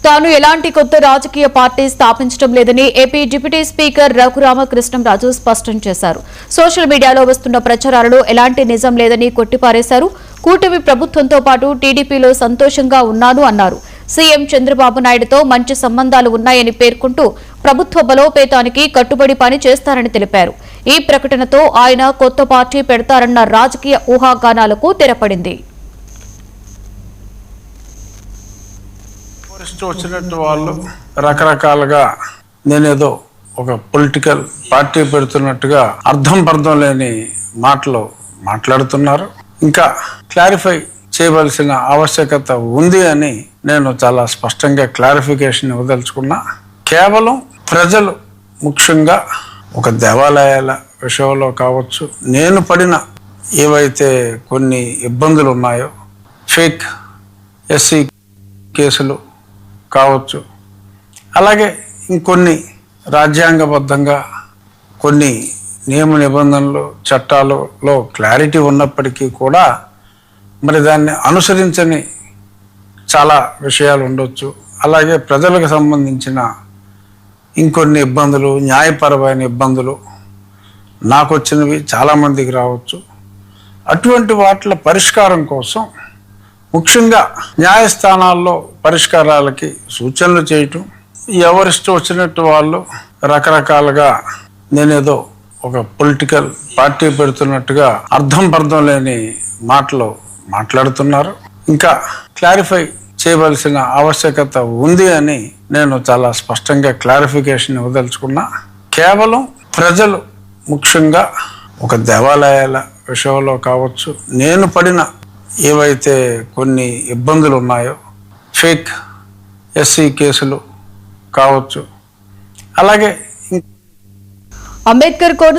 తాను ఎలాంటి కొత్త రాజకీయ పార్టీ స్థాపించడం లేదని ఏపీ డిప్యూటీ స్పీకర్ రఘురామకృష్ణంరాజు స్పష్టం చేశారు. సోషల్ మీడియాలో వస్తున్న ప్రచారాలలో ఎలాంటి నిజం లేదని కొట్టిపారేశారు. కూటమి ప్రభుత్వంతో పాటు టీడీపీలో సంతోషంగా ఉన్నాను అన్నారు. సీఎం చంద్రబాబు నాయుడుతో మంచి సంబంధాలు ఉన్నాయని పేర్కొంటూ ప్రభుత్వ బలోపేతానికి కట్టుబడి పని చేస్తారని తెలిపారు. ఈ ప్రకటనతో ఆయన కొత్త పార్టీ పెడతారన్న రాజకీయ ఊహాగానాలకు తెరపడింది. వచ్చినట్టు వాళ్ళు రకరకాలుగా నేనేదో ఒక పొలిటికల్ పార్టీ పెడుతున్నట్టుగా అర్థం లేని మాటలు మాట్లాడుతున్నారు. ఇంకా క్లారిఫై చేయవలసిన ఆవశ్యకత ఉంది అని నేను చాలా స్పష్టంగా క్లారిఫికేషన్ ఇవ్వదలుచుకున్నా. కేవలం ప్రజలు, ముఖ్యంగా ఒక దేవాలయాల విషయంలో కావచ్చు, నేను పడిన ఏవైతే కొన్ని ఇబ్బందులు ఉన్నాయో, ఫేక్ ఎస్సీ కేసులు కావచ్చు, అలాగే ఇంకొన్ని రాజ్యాంగబద్ధంగా కొన్ని నియమ నిబంధనలు, చట్టాలలో క్లారిటీ ఉన్నప్పటికీ కూడా మరి దాన్ని అనుసరించని చాలా విషయాలు ఉండొచ్చు. అలాగే ప్రజలకు సంబంధించిన ఇంకొన్ని ఇబ్బందులు, న్యాయపరమైన ఇబ్బందులు నాకు వచ్చినవి చాలామందికి రావచ్చు. అటువంటి వాటిల పరిష్కారం కోసం ముఖ్యంగా న్యాయస్థానాల్లో పరిష్కారాలకి సూచనలు చేయటం, ఎవరిష్టం వచ్చినట్టు వాళ్ళు రకరకాలుగా నేనేదో ఒక పొలిటికల్ పార్టీ పెడుతున్నట్టుగా అర్థం లేని మాటలు మాట్లాడుతున్నారు. ఇంకా క్లారిఫై చేయవలసిన ఆవశ్యకత ఉంది అని నేను చాలా స్పష్టంగా క్లారిఫికేషన్ ఇవ్వదలుచుకున్నా. కేవలం ప్రజలు, ముఖ్యంగా ఒక దేవాలయాల విషయంలో కావచ్చు, నేను పడిన ఏవైతే కొన్ని ఇబ్బందులు ఉన్నాయో, ఫేక్ ఎస్సీ కేసులు కావచ్చు, అలాగే అంబేద్కర్ కోనసీమ